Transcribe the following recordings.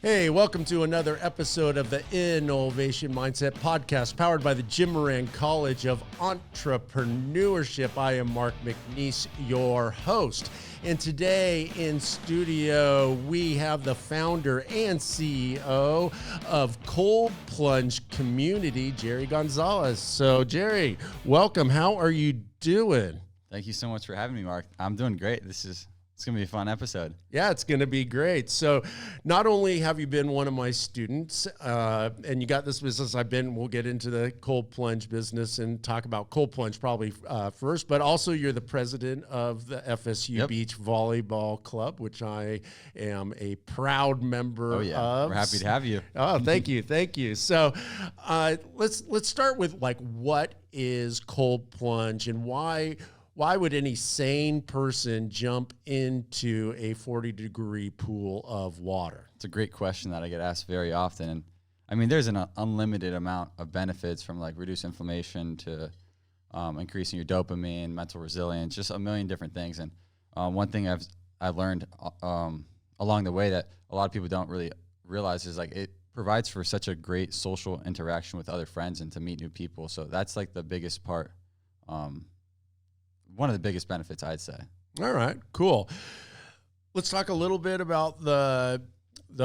Hey, welcome to another episode of the InNOLEvation Mindset Podcast, powered by the Moran College of Entrepreneurship. I am Mark McNees, your host. And today in studio, we have the founder and CEO of Cold Plunge Community, Gerry Gonzalez. So, Gerry, welcome. How are you doing? Thank you so much for having me, Mark. I'm doing great. It's going to be a fun episode. Yeah, it's going to be great. So not only have you been one of my students and you got this business, we'll get into the cold plunge business and talk about cold plunge probably first, but also you're the president of the FSU Beach Volleyball Club, which I am a proud member of. We're happy to have you. Oh, thank you. Thank you. So let's start with what is cold plunge and why would any sane person jump into a 40-degree pool of water? It's a great question that I get asked very often. And I mean, there's an unlimited amount of benefits from like reduced inflammation to increasing your dopamine, mental resilience, just a million different things. And one thing I've learned along the way that a lot of people don't really realize is like it provides for such a great social interaction with other friends and to meet new people. So that's like the biggest part. One of the biggest benefits, I'd say. All right, cool. Let's talk a little bit about the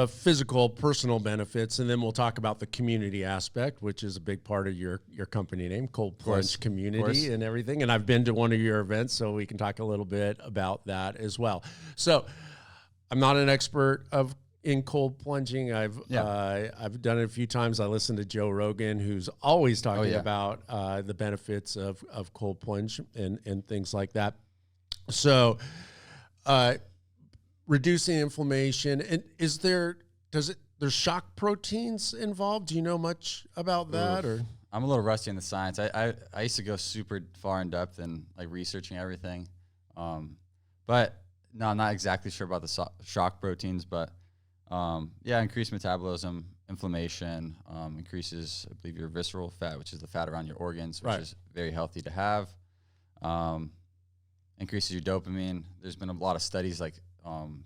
physical, personal benefits, and then we'll talk about the community aspect, which is a big part of your company name, Cold Plunge Community and everything. And I've been to one of your events, so we can talk a little bit about that as well. So I'm not an expert in cold plunging. I've done it a few times. I listen to Joe Rogan, who's always talking about the benefits of cold plunge and things like that. So reducing inflammation. And there's shock proteins involved? Do you know much about that? Or I'm a little rusty in the science. I used to go super far in depth and like researching everything. But no, I'm not exactly sure about the shock proteins, but increased metabolism, inflammation, increases, I believe, your visceral fat, which is the fat around your organs, which is very healthy to have. Increases your dopamine. There's been a lot of studies like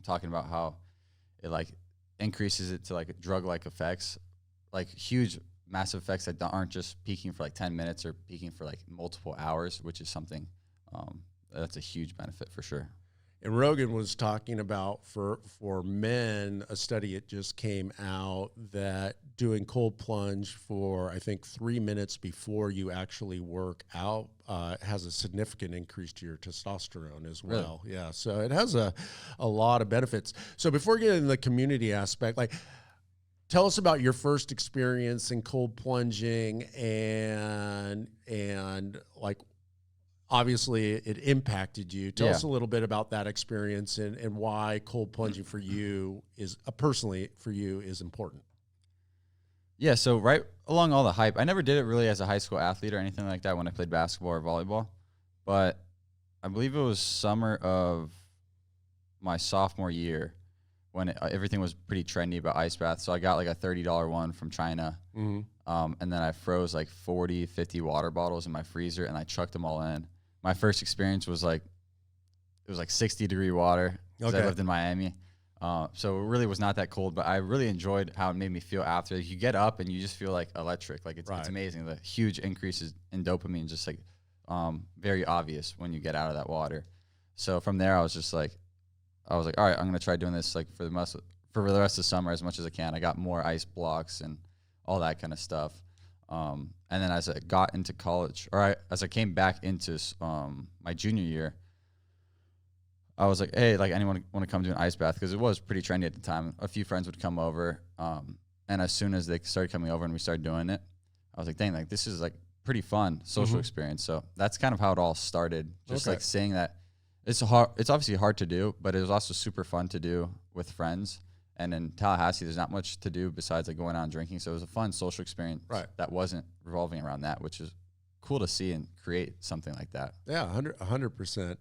talking about how it like increases it to like drug-like effects, like huge, massive effects that aren't just peaking for like 10 minutes or peaking for like multiple hours, which is something that's a huge benefit for sure. And Rogan was talking about for men, a study that just came out that doing cold plunge for, I think, 3 minutes before you actually work out has a significant increase to your testosterone as well. Really? Yeah, so it has a lot of benefits. So before we get into the community aspect, like, tell us about your first experience in cold plunging and like, obviously, it impacted you. Tell us a little bit about that experience and why cold plunging for you is personally for you is important. Yeah, so right along all the hype, I never did it really as a high school athlete or anything like that when I played basketball or volleyball, but I believe it was summer of my sophomore year when everything was pretty trendy about ice baths. So I got like a $30 one from China, and then I froze like 40, 50 water bottles in my freezer, and I chucked them all in. My first experience was like, it was like 60-degree water because I lived in Miami. So it really was not that cold, but I really enjoyed how it made me feel after. You get up and you just feel like electric. Like it's amazing. The huge increases in dopamine, just like very obvious when you get out of that water. So from there, I was like, all right, I'm going to try doing this like for the rest of the summer as much as I can. I got more ice blocks and all that kind of stuff. And then as I got into college, as I came back into my junior year, I was like, hey, like anyone want to come do an ice bath? Because it was pretty trendy at the time. A few friends would come over. And as soon as they started coming over and we started doing it, I was like, dang, like this is like pretty fun social experience. So that's kind of how it all started. Just like saying that it's obviously hard to do, but it was also super fun to do with friends. And in Tallahassee, there's not much to do besides like going out and drinking. So it was a fun social experience that wasn't revolving around that, which is cool to see and create something like that. Yeah, 100%.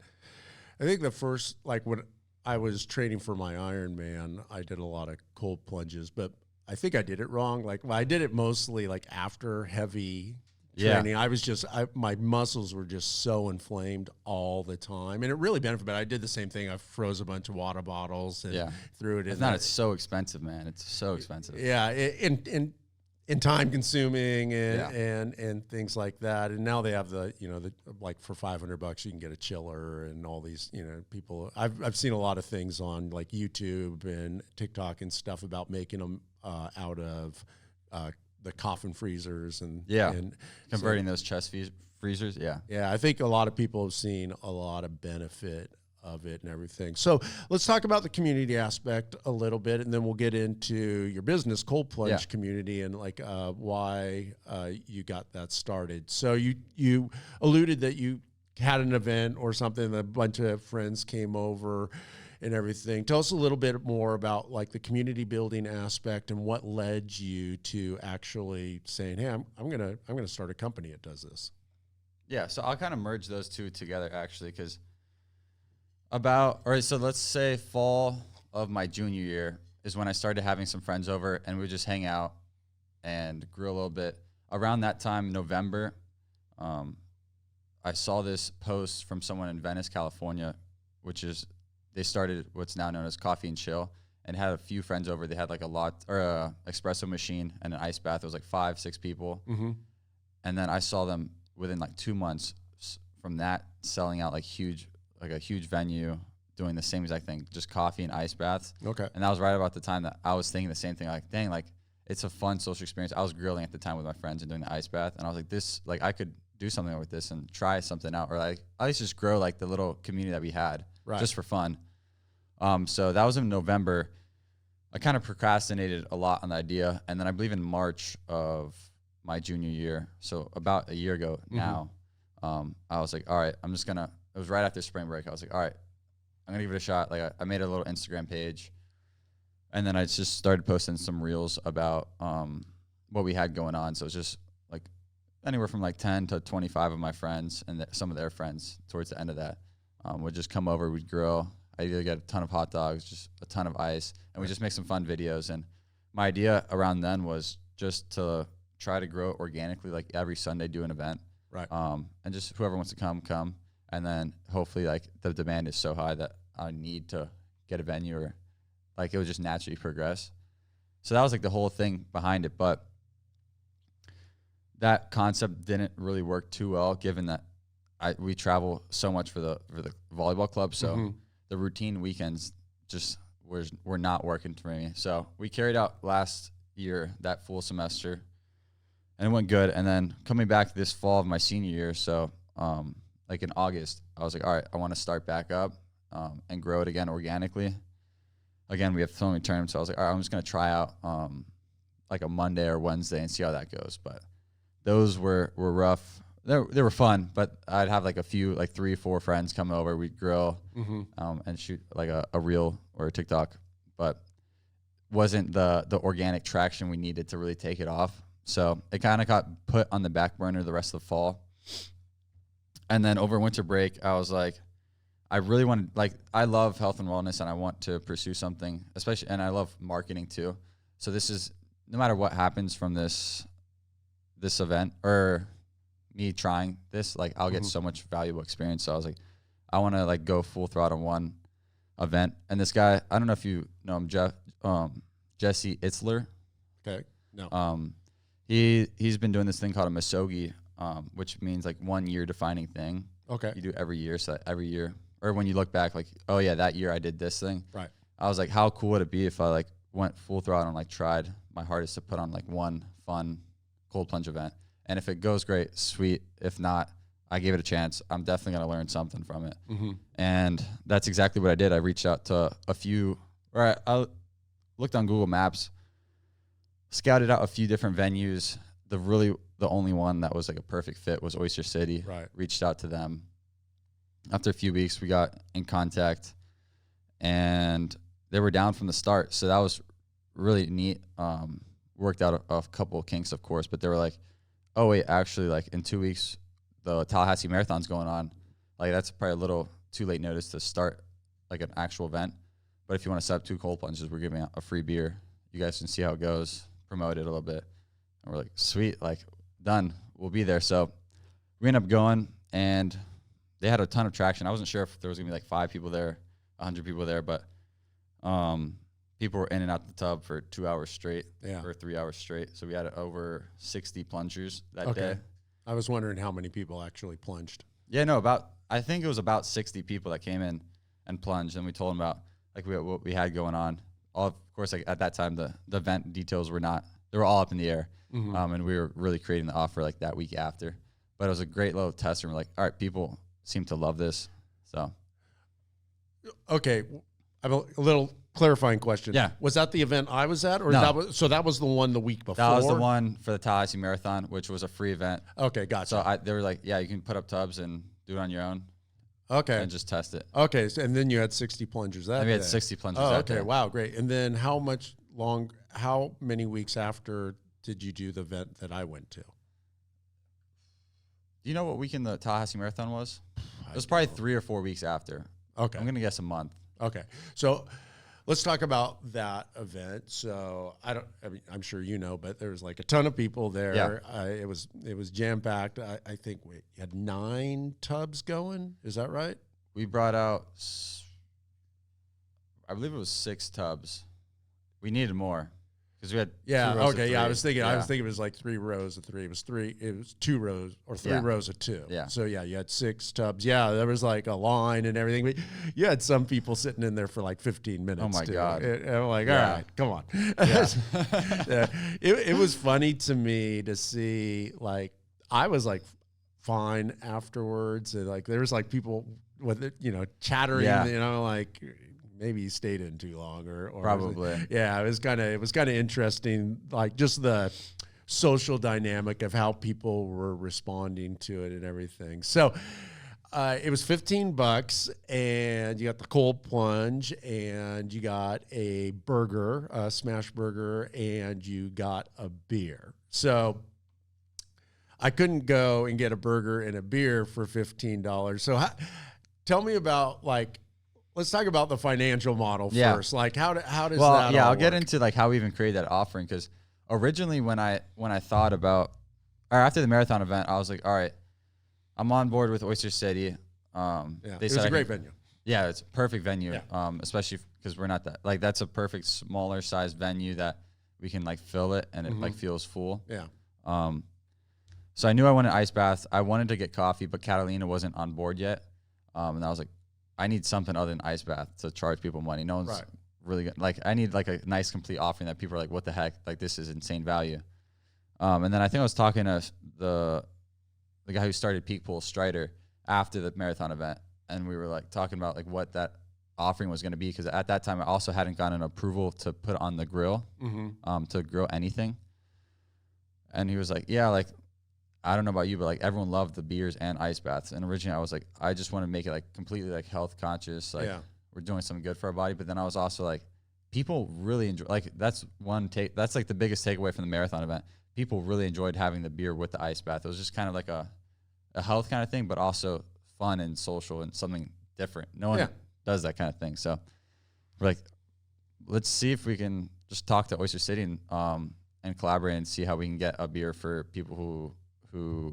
I think the first, like when I was training for my Ironman, I did a lot of cold plunges, but I think I did it wrong. Like I did it mostly like after heavy training. My muscles were just so inflamed all the time, and it really benefited. But I did the same thing. I froze a bunch of water bottles and threw it in. It's so expensive, man. It's so expensive. Yeah, and time consuming and things like that. And now they have the like for $500 you can get a chiller and all these people. I've seen a lot of things on like YouTube and TikTok and stuff about making them out of the coffin freezers and converting those chest freezers. I think a lot of people have seen a lot of benefit of it and everything. So let's talk about the community aspect a little bit, and then we'll get into your business, Cold Plunge community, and like why you got that started. So you alluded that you had an event or something, a bunch of friends came over and everything. Tell us a little bit more about like the community building aspect and what led you to actually saying, hey, I'm gonna start a company that does this. Yeah, so I'll kind of merge those two together actually, because so let's say fall of my junior year is when I started having some friends over and we would just hang out and grill a little bit. Around that time, November, I saw this post from someone in Venice, California, they started what's now known as Coffee and Chill, and had a few friends over. They had like a espresso machine and an ice bath. It was like 5-6 people. Mm-hmm. And then I saw them within like 2 months from that selling out like a huge venue doing the same exact thing, just coffee and ice baths. Okay. And that was right about the time that I was thinking the same thing, like, dang, like it's a fun social experience. I was grilling at the time with my friends and doing the ice bath. And I was like, I could do something with this and try something out, or like at least just grow like the little community that we had just for fun. So that was in November. I kind of procrastinated a lot on the idea. And then I believe in March of my junior year, so about a year ago now, I was like, all right, it was right after spring break. I was like, all right, I'm going to give it a shot. Like I made a little Instagram page, and then I just started posting some reels about what we had going on. So it was just like anywhere from like 10 to 25 of my friends and some of their friends towards the end of that would just come over, we'd grill. I either get a ton of hot dogs, just a ton of ice, and we just make some fun videos. And my idea around then was just to try to grow it organically, like every Sunday do an event. Right. And just whoever wants to come. And then hopefully like the demand is so high that I need to get a venue, or like it would just naturally progress. So that was like the whole thing behind it. But that concept didn't really work too well, given that we travel so much for the volleyball club. So the routine weekends just were not working for me. So we carried out last year, that full semester, and it went good. And then coming back this fall of my senior year, so like in August, I was like, all right, I want to start back up and grow it again organically. Again, we have so many tournaments, so I was like, all right, I'm just going to try out like a Monday or Wednesday and see how that goes. But those were rough. They were fun, but I'd have like a few, like 3 or 4 friends come over. We'd grill and shoot like a reel or a TikTok, but wasn't the organic traction we needed to really take it off. So it kind of got put on the back burner the rest of the fall. And then over winter break, I was like, I really wanted, like, I love health and wellness and I want to pursue something, especially, and I love marketing too. So this is, no matter what happens from this event or me trying this, like I'll get so much valuable experience. So I was like, I want to like go full throttle on one event. And this guy, I don't know if you know him, Jesse Itzler. Okay. No. He's been doing this thing called a Misogi, which means like 1 year defining thing. Okay. You do every year. So every year, or when you look back, like, oh yeah, that year I did this thing. Right. I was like, how cool would it be if I like went full throttle and like tried my hardest to put on like one fun cold plunge event. And if it goes great, sweet. If not, I gave it a chance. I'm definitely going to learn something from it. And that's exactly what I did. I reached out to a few, or I looked on Google Maps, scouted out a few different venues. The only one that was like a perfect fit was Oyster City. Right. Reached out to them. After a few weeks, we got in contact, and they were down from the start. So that was really neat. Worked out a couple of kinks, of course, but they were like, oh, wait, actually, like in 2 weeks, the Tallahassee Marathon's going on. Like, that's probably a little too late notice to start like an actual event. But if you want to set up 2 cold plunges, we're giving out a free beer. You guys can see how it goes, promote it a little bit. And we're like, sweet, like, done. we'll be there. So we ended up going, and they had a ton of traction. I wasn't sure if there was gonna be like 5 people there, 100 people there, but people were in and out the tub for 2 hours straight, or 3 hours straight. So we had over 60 plungers that day. I was wondering how many people actually plunged. Yeah, no, I think it was about 60 people that came in and plunged, and we told them about like what we had going on. Of course, like at that time, the event details they were all up in the air, and we were really creating the offer like that week after. But it was a great little test, and we're like, all right, people seem to love this. So, okay, I have a little clarifying question. Yeah, was that the event I was at, or no. that was the one the week before? That was the one for the Tallahassee Marathon, which was a free event. Okay, gotcha. So they were like, yeah, you can put up tubs and do it on your own. Okay. And just test it. Okay, so, and then you had 60 plungers that day. We had 60 plungers that day. Okay, wow, great. And then how many weeks after did you do the event that I went to? Do you know what weekend the Tallahassee Marathon was? It was probably 3 or 4 weeks after. Okay. I'm going to guess a month. Okay. So let's talk about that event. So I'm sure you know, but there was like a ton of people there. Yeah. It was jam packed. I think we had 9 tubs going. Is that right? We brought out, I believe it was 6 tubs. We needed more because we had 2 rows of 3. I was thinking it was like 3 rows of 3. It was 2 rows or 3 rows of 2. Yeah. So you had 6 tubs. Yeah, there was like a line and everything. But you had some people sitting in there for like 15 minutes. Oh my God. And I'm like, all right, come on. Yeah. It was funny to me to see, like, I was like fine afterwards. And like, there was like people with it, chattering, like, maybe he stayed in too long or probably. It was kind of interesting, like just the social dynamic of how people were responding to it and everything. So it was $15 and you got the cold plunge and you got a burger, a smash burger, and you got a beer. So I couldn't go and get a burger and a beer for $15. So tell me about, like, let's talk about the financial model first. Like, how does that all I'll work? get into like how we even created that offering, because originally when I thought about, or after the marathon event, I was like, all right, I'm on board with Oyster City. It was a great venue. Yeah, it's a perfect venue, especially because we're not that, like, that's a perfect smaller size venue that we can like fill it and it like feels full. Yeah. So I knew I wanted ice baths. I wanted to get coffee, but Catalina wasn't on board yet. And I was like, I need something other than ice bath to charge people money. No one's really good. Like, I need like a nice complete offering that people are like, what the heck? Like, this is insane value. And then I think I was talking to the guy who started Peak Pool, Strider, after the marathon event. And we were like talking about like what that offering was going to be. Cause at that time I also hadn't gotten approval to put on the grill, to grill anything. And he was like, yeah, like, I don't know about you, but like everyone loved the beers and ice baths. And originally I was like, I just want to make it like completely like health conscious. Like we're doing something good for our body. But then I was also like, people really enjoy, like that's like the biggest takeaway from the marathon event. People really enjoyed having the beer with the ice bath. It was just kind of like a health kind of thing, but also fun and social and something different. No one does that kind of thing. So we're like, let's see if we can just talk to Oyster City and collaborate and see how we can get a beer for people who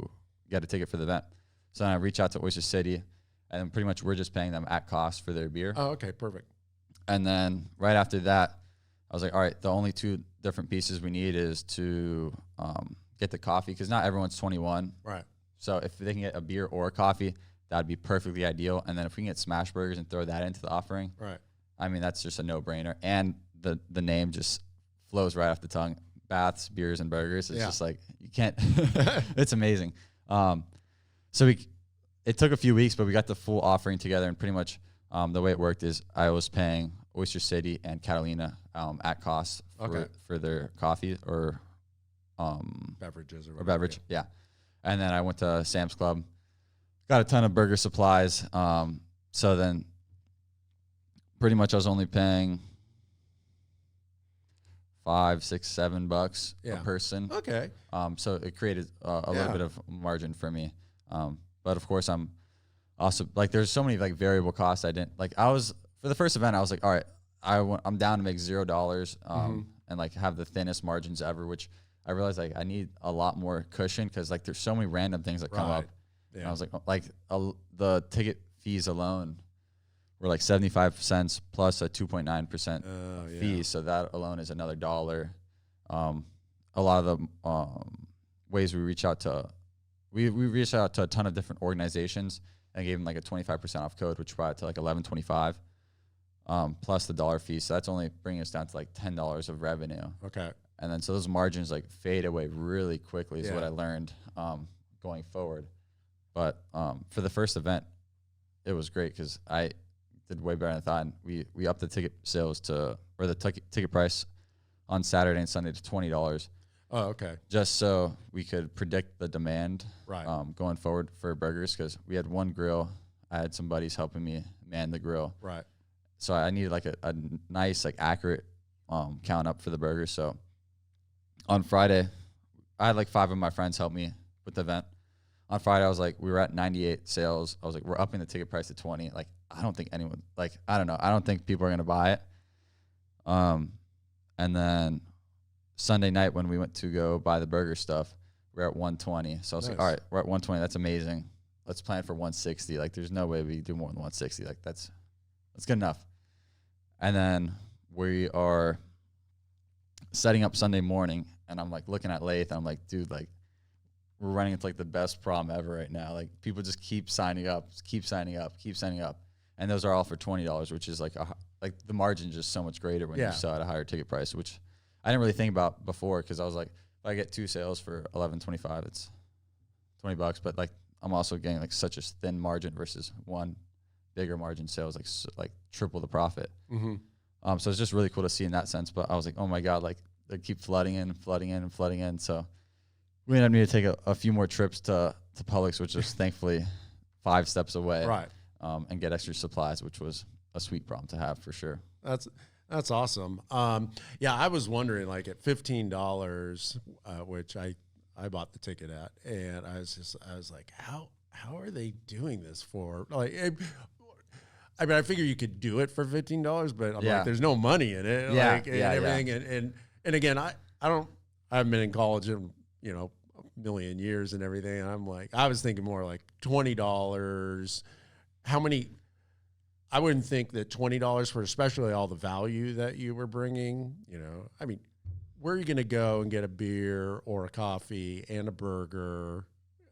get a ticket for the event. So then I reach out to Oyster City, and pretty much we're just paying them at cost for their beer. Oh, okay, perfect. And then right after that, I was like, all right, the only 2 different pieces we need is to get the coffee, because not everyone's 21. Right. So if they can get a beer or a coffee, that'd be perfectly ideal. And then if we can get smash burgers and throw that into the offering, right? I mean, that's just a no-brainer. And the name just flows right off the tongue. Baths, beers, and burgers. It's just like, you can't, it's amazing. So it took a few weeks, but we got the full offering together, and pretty much the way it worked is I was paying Oyster City and Catalina at cost for their coffee or beverages or beverage. Yeah. And then I went to Sam's Club, got a ton of burger supplies. So then pretty much I was only paying $5, $6, $7 a person. Okay. So it created a little bit of margin for me. But of course I'm also like, there's so many like variable costs. I didn't like, for the first event, I was like, all right, I'm down to make $0, and like have the thinnest margins ever, which I realized like I need a lot more cushion because like there's so many random things that come up. Yeah. And I was like the ticket fees alone were like 75 cents plus a 2.9% fee. So that alone is another $1. A lot of the ways we reached out to a ton of different organizations and gave them like a 25% off code, which brought it to like $11.25 plus the dollar fee. So that's only bringing us down to like $10 of revenue. Okay. And then so those margins like fade away really quickly is what I learned going forward. But for the first event, it was great because I did way better than I thought. And we upped the ticket sales or the ticket price on Saturday and Sunday to $20. Oh, okay. Just so we could predict the demand going forward for burgers because we had one grill. I had some buddies helping me man the grill. Right. So I needed like a nice, like accurate count up for the burgers. So on Friday, I had like 5 of my friends help me with the event. On Friday, I was like, we were at 98 sales. I was like, we're upping the ticket price to 20. Like, I don't think anyone, like, I don't know. I don't think people are going to buy it. And then Sunday night when we went to go buy the burger stuff, we're at 120. So I was like, all right, we're at 120. That's amazing. Let's plan for 160. Like, there's no way we do more than 160. Like, that's good enough. And then we are setting up Sunday morning, and I'm like looking at Lathe, and I'm like, dude, like, we're running into like the best prom ever right now. Like, people just keep signing up. And those are all for $20, which is like the margin is just so much greater when you sell at a higher ticket price, which I didn't really think about before because I was like, if I get 2 sales for $11.25, it's $20. But like, I'm also getting like such a thin margin versus one bigger margin sales, like triple the profit. Mm-hmm. So it's just really cool to see in that sense. But I was like, oh my God, like they keep flooding in. So we ended up needing to take a few more trips to Publix, which was thankfully 5 steps away. Right. And get extra supplies, which was a sweet problem to have for sure. That's awesome. I was wondering, like at $15, which I bought the ticket at, and I was like, how are they doing this for? Like, I mean, I figure you could do it for $15, but I'm like, there's no money in it. Everything. And again, I haven't been in college in, a million years and everything. And I'm like, I was thinking more like $20. How many? I wouldn't think that $20 for especially all the value that you were bringing, I mean, where are you going to go and get a beer or a coffee and a burger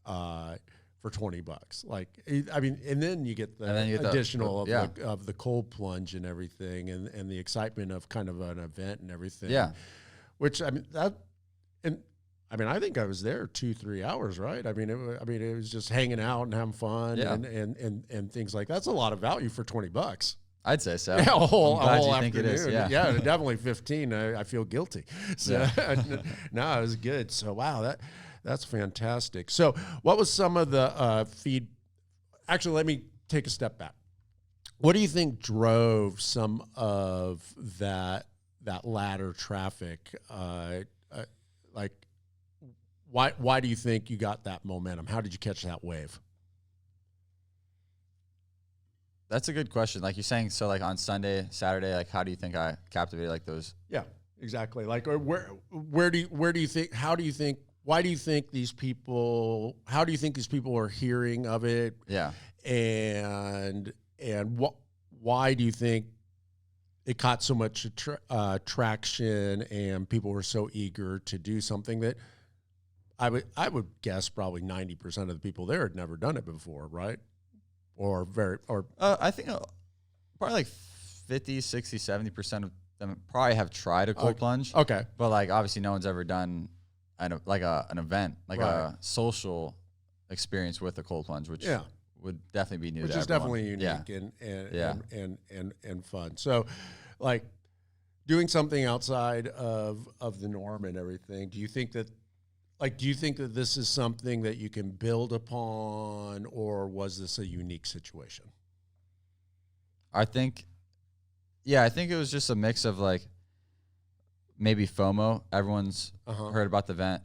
for $20? Like, I mean, and then you get the additional of the cold plunge and everything and the excitement of kind of an event and everything. Yeah. Which, I mean, I think I was there 2-3 hours, right? I mean, it was just hanging out and having fun and things like that. That's a lot of value for $20. I'd say so. Yeah, a whole afternoon. Think it is, yeah. Definitely 15. I feel guilty. So no, it was good. So wow, that's fantastic. So what was some of the feed? Actually, let me take a step back. What do you think drove some of that ladder traffic? Like, why do you think you got that momentum? How did you catch that wave? That's a good question. Like you're saying, so like on Sunday, Saturday, like how do you think I captivated like those? Yeah, exactly. Like where do you think? How do you think? Why do you think these people? How do you think these people are hearing of it? Yeah, and why do you think it caught so much traction and people were so eager to do something that I would guess probably 90% of the people there had never done it before, right? I think probably like 50, 60, 70% of them probably have tried a cold plunge. Okay. But like obviously no one's ever done an event, like a social experience with a cold plunge, which would definitely be new. Which is definitely unique and fun. So like doing something outside of the norm and everything, do you think that this is something that you can build upon, or was this a unique situation? I think it was just a mix of like maybe FOMO. Everyone's heard about the event.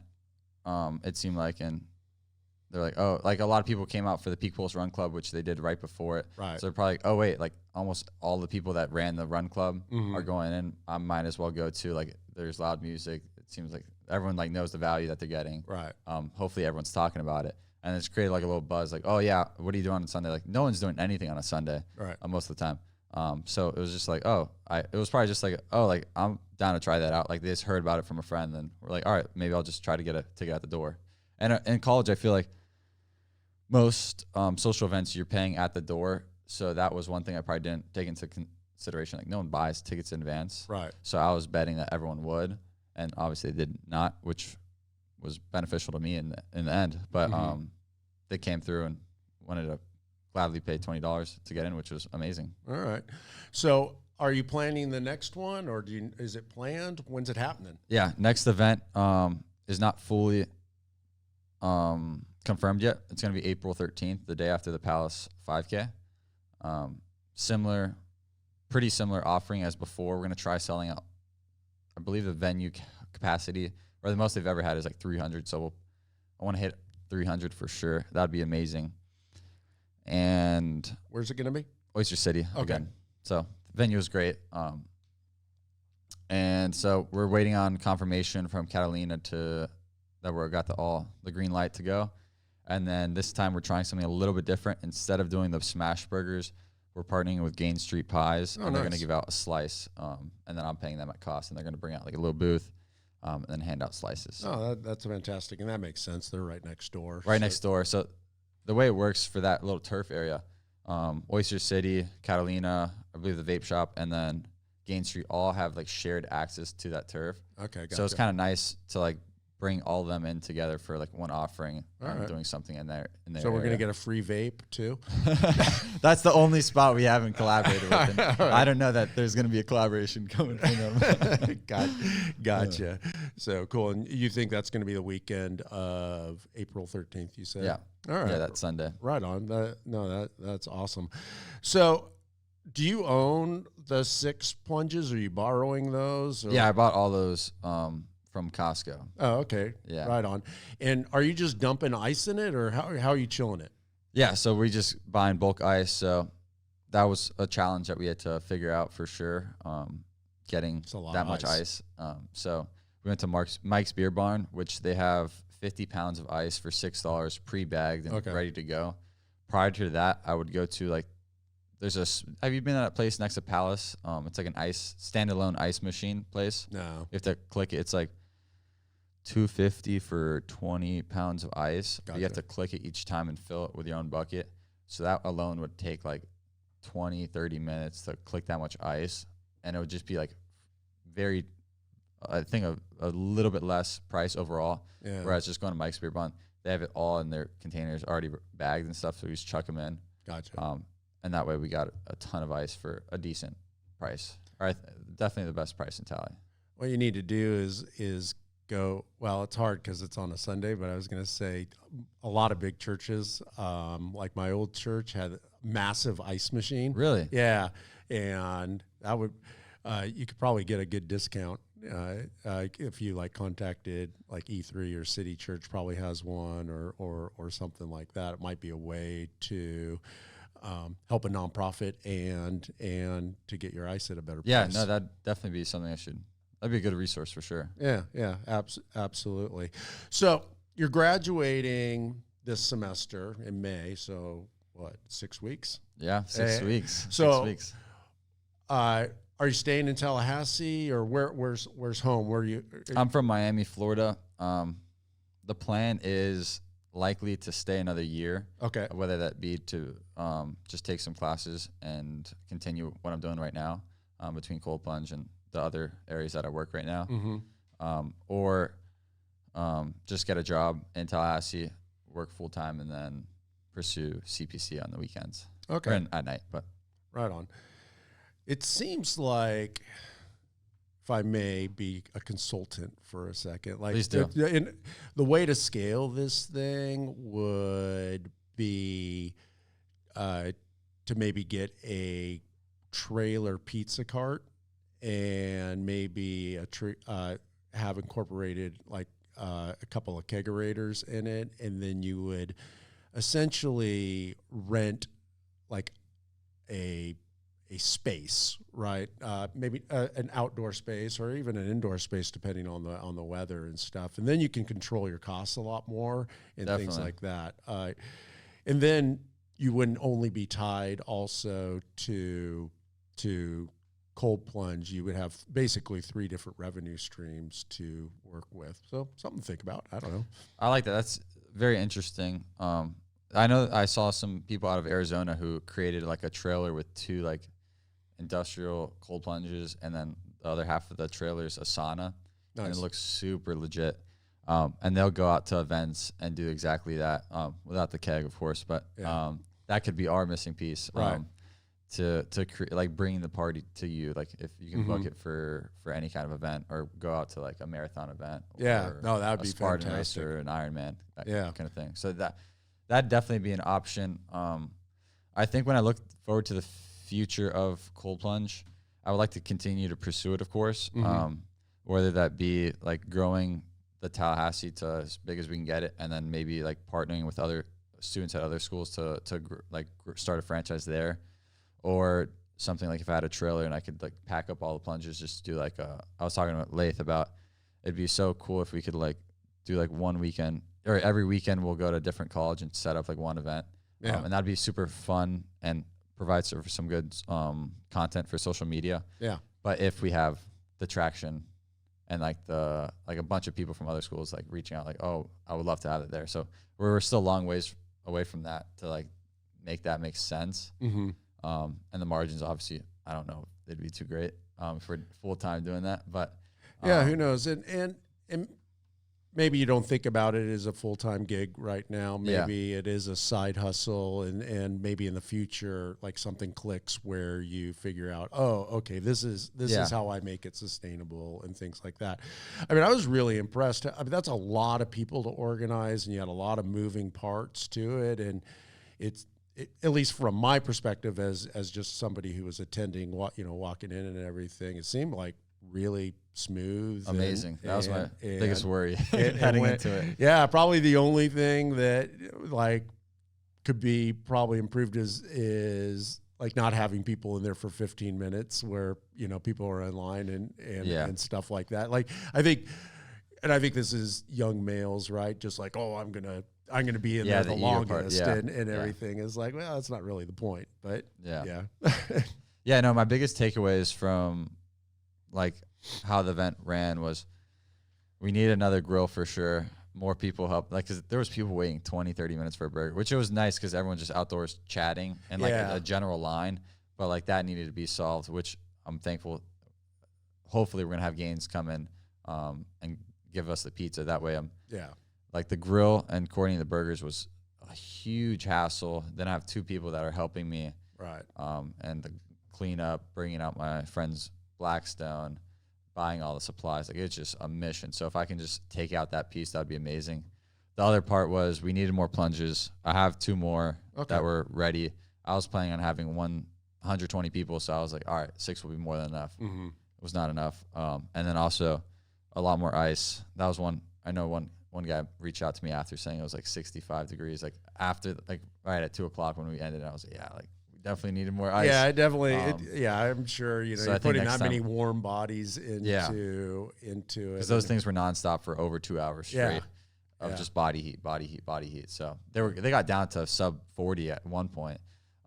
It seemed like, and they're like, oh, like a lot of people came out for the Peak Pulse Run Club, which they did right before it. Right. So they're probably like, oh wait, like almost all the people that ran the run club are going in. I might as well go too. Like there's loud music. seems like everyone like knows the value that they're getting. Right. Hopefully everyone's talking about it. And it's created like a little buzz, like, oh yeah, what are you doing on Sunday? Like no one's doing anything on a Sunday, Right. Most of the time. So it was just like, it was probably just like, oh, like I'm down to try that out. Like they just heard about it from a friend, and we're like, all right, maybe I'll just try to get a ticket at the door. And in college, I feel like most social events you're paying at the door. So that was one thing I probably didn't take into consideration. Like no one buys tickets in advance. Right. So I was betting that everyone would, and obviously they did not, which was beneficial to me in the end. But they came through and wanted to gladly pay $20 to get in, which was amazing. All right. So are you planning the next one, or is it planned? When's it happening? Yeah, next event is not fully confirmed yet. It's going to be April 13th, the day after the Palace 5K. Pretty similar offering as before. We're going to try selling out. I believe the venue capacity, or the most they've ever had, is like 300. So I want to hit 300 for sure. That'd be amazing. And where's it going to be? Oyster City again. So the venue is great. And so we're waiting on confirmation from Catalina that we got the green light to go. And then this time we're trying something a little bit different. Instead of doing the smash burgers, we're partnering with Gain Street Pies, and they're going to give out a slice. And then I'm paying them at cost, and they're going to bring out like a little booth, and then hand out slices. Oh, that's fantastic, and that makes sense. They're right next door. Next door. So the way it works for that little turf area, Oyster City, Catalina, I believe the vape shop, and then Gain Street all have like shared access to that turf. Okay, gotcha. So it's kind of nice to like bring all of them in together for like one offering, doing something in there. So we're going to get a free vape too? That's the only spot we haven't collaborated with. Right. I don't know that there's going to be a collaboration coming from them. Gotcha. So cool. And you think that's going to be the weekend of April 13th, you said? Yeah. All right. Yeah, that's Sunday. Right on. That's awesome. So do you own the 6 plunges? Are you borrowing those? Or? Yeah, I bought all those from Costco. Oh, okay. Yeah. Right on. And are you just dumping ice in it, or how are you chilling it? Yeah, so we just buying bulk ice. So that was a challenge that we had to figure out for sure, getting that much ice. So we went to Mike's Beer Barn, which they have 50 pounds of ice for $6 pre-bagged and ready to go. Prior to that, I would go to like, have you been at a place next to Palace? It's like an standalone ice machine place. No. You have to click it. It's like $2.50 for 20 pounds of ice. Gotcha. You have to click it each time and fill it with your own bucket. So that alone would take like 20, 30 minutes to click that much ice. And it would just be like I think a little bit less price overall. Yeah. Whereas just going to Mike's Beer Barn, they have it all in their containers already bagged and stuff. So we just chuck them in. Gotcha. And that way we got a ton of ice for a decent price. Or definitely the best price in Tally. What you need to do is go, well, it's hard because it's on a Sunday, but I was going to say a lot of big churches, like my old church, had a massive ice machine. Really? Yeah. And that would, you could probably get a good discount if you like contacted like E3 or City Church probably has one or something like that. It might be a way to help a nonprofit and to get your ice at a better price. Yeah, no, that'd definitely be something that'd be a good resource for sure. Yeah, absolutely. So you're graduating this semester in May, so what, 6 weeks? Yeah, 6 weeks. So, 6 weeks. Are you staying in Tallahassee, or where's home? Where are you? I'm from Miami, Florida. The plan is likely to stay another year. Okay. Whether that be to just take some classes and continue what I'm doing right now between Cold Plunge and the other areas that I work right now, or just get a job in Tallahassee, work full time, and then pursue CPC on the weekends. Okay. Or at night, but right on. It seems like, if I may be a consultant for a second, like please do. The way to scale this thing would be to maybe get a trailer pizza cart and maybe have incorporated like a couple of kegerators in it, and then you would essentially rent like a space, right? Maybe an outdoor space or even an indoor space, depending on the weather and stuff. And then you can control your costs a lot more and things like that. And then you wouldn't only be tied also to cold plunge. You would have basically 3 different revenue streams to work with. So something to think about. I don't know. I like that. That's very interesting. I know I saw some people out of Arizona who created like a trailer with 2 like industrial cold plunges, and then the other half of the trailer is a sauna. Nice. And it looks super legit. And they'll go out to events and do exactly that, without the keg, of course. But that could be our missing piece, right? To like bring the party to you, like if you can book it for any kind of event, or go out to like a marathon event. Yeah, no, that would be Spartan fantastic. race or an Ironman, that kind of thing. So that'd definitely be an option. I think when I look forward to the future of cold plunge, I would like to continue to pursue it, of course. Whether that be like growing the Tallahassee to as big as we can get it, and then maybe like partnering with other students at other schools to start a franchise there, or something like if I had a trailer and I could like pack up all the plunges, just do like I was talking about Lath about, it'd be so cool if we could like do like one weekend, or every weekend we'll go to a different college and set up like one event. And that'd be super fun and provide some good content for social media. But if we have the traction and like a bunch of people from other schools like reaching out like, oh, I would love to have it there. So we're still a long ways away from that to like make that make sense. And the margins, obviously, I don't know if they'd be too great for full time doing that, but who knows? And maybe you don't think about it as a full-time gig right now. Maybe it is a side hustle, and maybe in the future, like something clicks where you figure out, oh, okay, this is how I make it sustainable and things like that. I mean, I was really impressed. I mean, that's a lot of people to organize, and you had a lot of moving parts to it. And at least from my perspective as just somebody who was attending, walking in and everything, it seemed like really smooth, amazing. That was my biggest worry heading into it. Yeah, probably the only thing that like could be probably improved is like not having people in there for 15 minutes where people are in line and stuff like that. Like I think this is young males, right? Just like, oh, I'm gonna be in there the longest and everything is like, well, that's not really the point, but no, my biggest takeaways from like how the event ran was we need another grill for sure. More people help, like, because there was people waiting 20, 30 minutes for a burger, which it was nice because everyone's just outdoors chatting and like a general line, but like that needed to be solved, which I'm thankful. Hopefully we're gonna have Gaines come in and give us the pizza. That way like the grill and coordinating the burgers was a huge hassle. Then I have 2 people that are helping me, right? And the cleanup, bringing out my friend's Blackstone, buying all the supplies, like it's just a mission. So if I can just take out that piece, that'd be amazing. The other part was we needed more plunges. I have 2 more that were ready. I was planning on having 120 people, so I was like, all right, 6 will be more than enough. It was not enough. And then also a lot more ice. That was one. I know one guy reached out to me after saying it was like 65 degrees, like after, like right at 2:00 when we ended. I was like, like we definitely needed more ice. Yeah, definitely. I'm sure so you're putting that many warm bodies into it. Because those things were nonstop for over 2 hours straight of just body heat. So they got down to sub 40 at one point.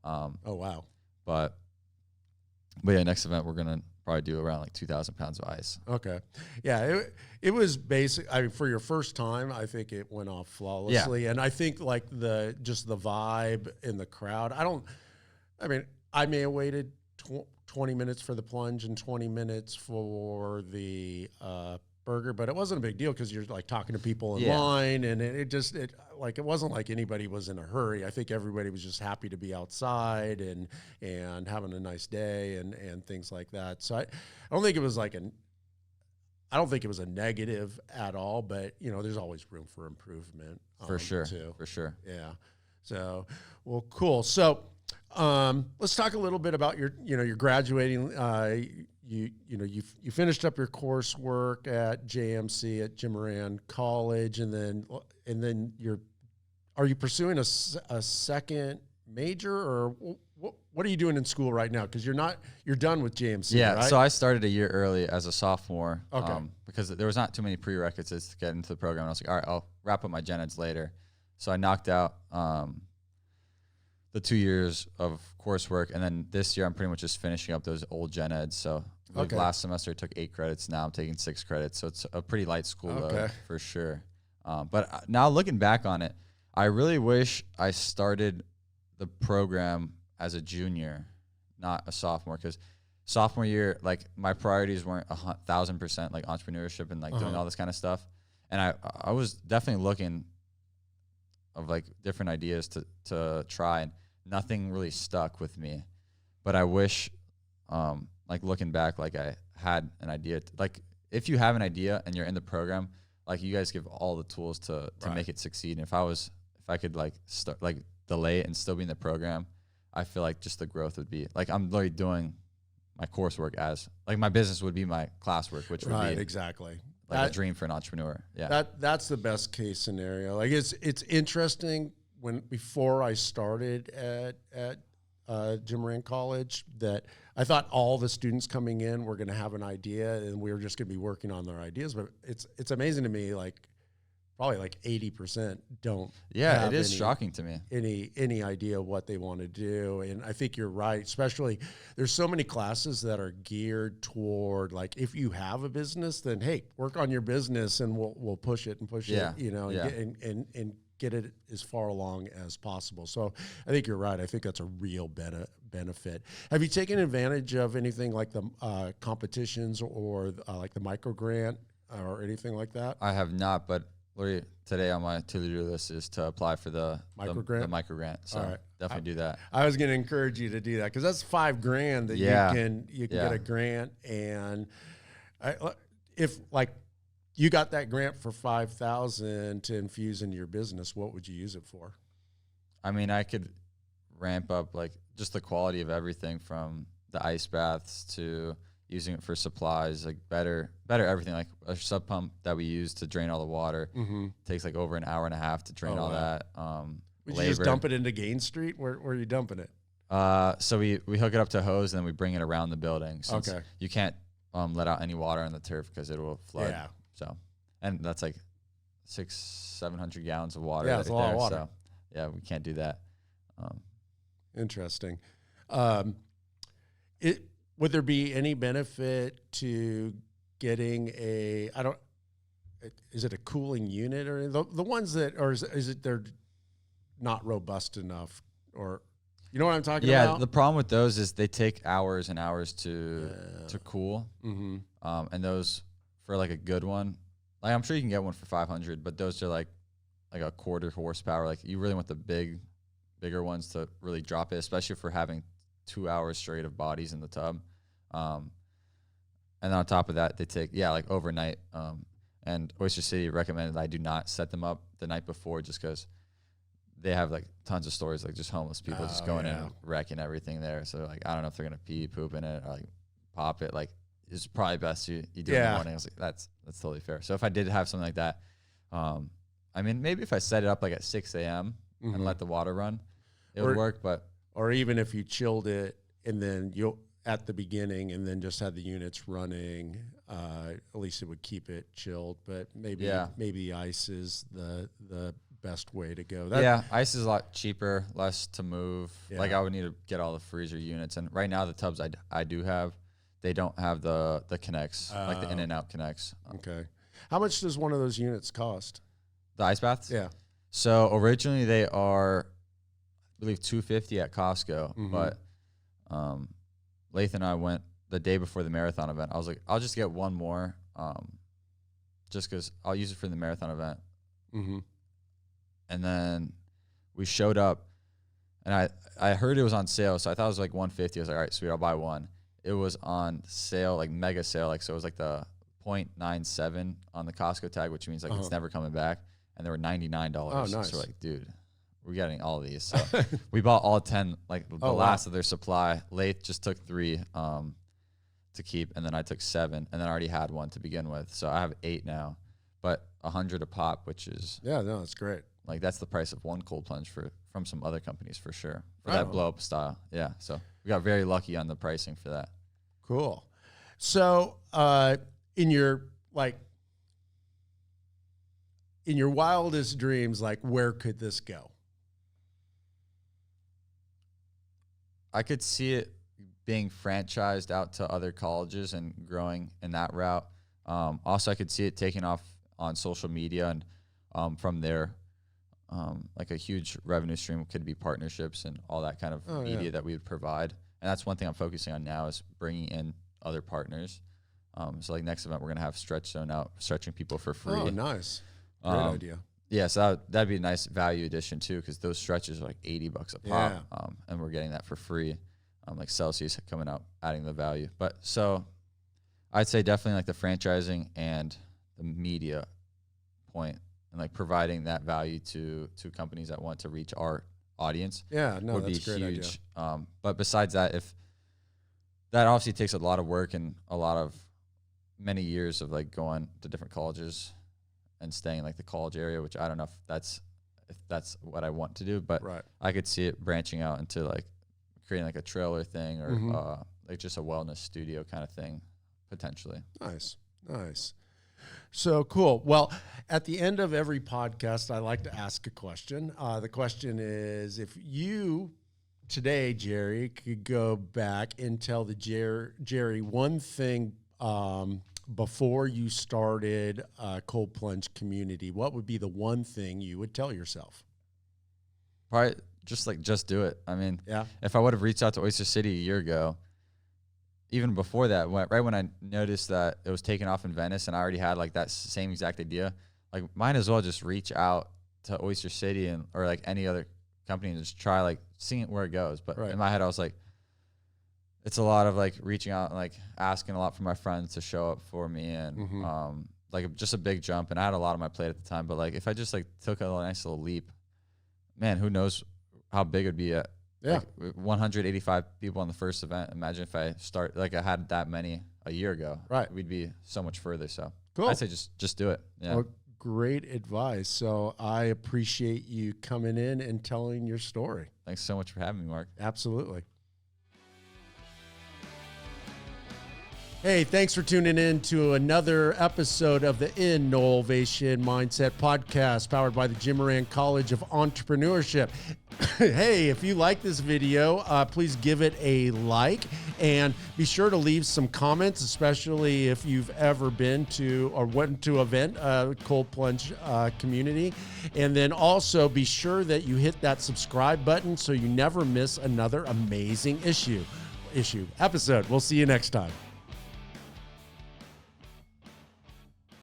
Oh wow! But yeah, next event we're gonna probably do around like 2,000 pounds of ice. Okay. Yeah, it was basic. I mean, for your first time, I think it went off flawlessly. And I think like the vibe in the crowd, I may have waited 20 minutes for the plunge and 20 minutes for the burger, but it wasn't a big deal because you're like talking to people in line, and it wasn't like anybody was in a hurry. I think everybody was just happy to be outside and having a nice day and things like that. So I don't think it was a negative at all, but there's always room for improvement. For sure. Yeah. So, well, cool. So, let's talk a little bit about your graduating. You finished up your coursework at JMC at Moran College, and then are you pursuing a second major, or what are you doing in school right now? Because you're done with JMC, Yeah, right? so I started a year early as a sophomore. Okay. Because there was not too many prerequisites to get into the program. I was like, all right, I'll wrap up my gen eds later. So I knocked out the 2 years of coursework, and then this year I'm pretty much just finishing up those old gen eds. So last semester I took 8 credits. Now I'm taking 6 credits. So it's a pretty light school load for sure. But now looking back on it, I really wish I started the program as a junior, not a sophomore, because sophomore year, like my priorities weren't 1,000% like entrepreneurship and like doing all this kind of stuff. And I was definitely looking of like different ideas to try, and nothing really stuck with me. But I wish, like looking back, like I had an idea. Like if you have an idea and you're in the program, like you guys give all the tools to make it succeed. And if I could like start like delay it and still be in the program, I feel like just the growth would be like I'm literally doing my coursework as like my business would be my classwork, which would be exactly like a dream for an entrepreneur. Yeah, that's the best case scenario. Like it's interesting before I started at Moran College that I thought all the students coming in were going to have an idea and we were just going to be working on their ideas. But it's amazing to me, like probably like 80% don't. Yeah, it is shocking to me. Any idea what they want to do. And I think you're right, especially there's so many classes that are geared toward like if you have a business, then hey, work on your business and we'll push it, and get it as far along as possible. So I think you're right. I think that's a real benefit. Have you taken advantage of anything like the competitions or like the micro grant or anything like that? I have not, but literally today on my to-do list is to apply for the micro grant. So definitely do that. I was going to encourage you to do that because that's $5,000 that you can get a grant. And if like you got that grant for $5,000 to infuse into your business, what would you use it for? I mean, I could ramp up like just the quality of everything from the ice baths to using it for supplies, like better everything, like a sub pump that we use to drain all the water. Takes like over an hour and a half to drain all that. Would you just dump it into Gain Street? Where are you dumping it? So we hook it up to a hose and then we bring it around the building. Since you can't let out any water on the turf because it will flood. Yeah. So, and that's like 600-700 gallons of water. Yeah, it's a lot of water. So, yeah, we can't do that. Interesting. Would there be any benefit to getting is it a cooling unit or the ones that, or is it they're not robust enough, or you know what I'm talking about? Yeah, the problem with those is they take hours and hours to cool. And those for like a good one, like I'm sure you can get one for 500, but those are like a quarter horsepower. Like you really want the bigger ones to really drop it, especially for having 2 hours straight of bodies in the tub. And then on top of that, they take, like overnight. And Oyster City recommended I do not set them up the night before just because they have like tons of stories, like just homeless people just going in and wrecking everything there. So like, I don't know if they're going to pee, poop in it, or like pop it. Like it's probably best you do it in the morning. I was like, that's totally fair. So if I did have something like that, I mean, maybe if I set it up like at 6 a.m. and let the water run, it would work. But or even if you chilled it and then at the beginning and then just had the units running, at least it would keep it chilled. But maybe the ice is the best way to go. Ice is a lot cheaper, less to move. Like I would need to get all the freezer units, and right now the tubs I do have, they don't have the connects, like the in and out connects. Okay. How much does one of those units cost? The ice baths? Yeah. So originally they are, I believe, $250 at Costco, but Lath and I went the day before the marathon event. I was like, I'll just get one more, just because I'll use it for the marathon event. And then we showed up, and I heard it was on sale, so I thought it was like $150. I was like, all right, sweet, I'll buy one. It was on sale, like mega sale, like so it was like the 0.97 on the Costco tag, which means like it's never coming back, and they were $99. Oh, nice. So we're like, dude, we're getting all of these. So we bought all 10, like the last of their supply. Lath just took 3 to keep, and then I took 7, and then I already had one to begin with. So I have 8 now, but 100 a pop, which is that's great. Like that's the price of one cold plunge from some other companies for sure for Right that on. blow up style. Yeah. So we got very lucky on the pricing for that. Cool. So, in your wildest dreams, like where could this go? I could see it being franchised out to other colleges and growing in that route. Also, I could see it taking off on social media, and from there, like a huge revenue stream could be partnerships and all that kind of media that we would provide. And that's one thing I'm focusing on now is bringing in other partners. So like next event, we're going to have Stretch Zone out, stretching people for free. Oh, nice. Great idea. Yeah, so that'd be a nice value addition too, because those stretches are like $80 a pop, and we're getting that for free. Like Celsius coming out, adding the value. But so I'd say definitely like the franchising and the media point, and like providing that value to companies that want to reach our audience. Yeah, no, would that's be a great huge. idea. But besides that, if that obviously takes a lot of work and a lot of many years of like going to different colleges and staying in like the college area, which I don't know if that's what I want to do, but Right. I could see it branching out into like creating like a trailer thing or like just a wellness studio kind of thing potentially. Nice. So cool. Well, at the end of every podcast, I like to ask a question. The question is, if you today, Gerry, could go back and tell the Gerry one thing before you started Cold Plunge Community, what would be the one thing you would tell yourself? Probably just do it. I mean, Yeah. if I would have reached out to Oyster City a year ago, even before that, right when I noticed that it was taking off in Venice and I already had like that same exact idea, like might as well just reach out to Oyster City or like any other company and just try like seeing where it goes. But in my head, I was like, it's a lot of like reaching out and like asking a lot from my friends to show up for me and like just a big jump. And I had a lot on my plate at the time, but like if I just like took a nice little leap, man, who knows how big it'd be at. Yeah. Like 185 people on the first event. Imagine if I had that many a year ago. Right. We'd be so much further. So Cool. I'd say just do it. Yeah. Well, great advice. So I appreciate you coming in and telling your story. Thanks so much for having me, Mark. Absolutely. Hey, thanks for tuning in to another episode of the InNOLEvation Mindset Podcast, powered by the Moran College of Entrepreneurship. Hey, if you like this video, please give it a like and be sure to leave some comments, especially if you've ever been to or went to an event, Cold Plunge community. And then also be sure that you hit that subscribe button so you never miss another amazing episode. We'll see you next time.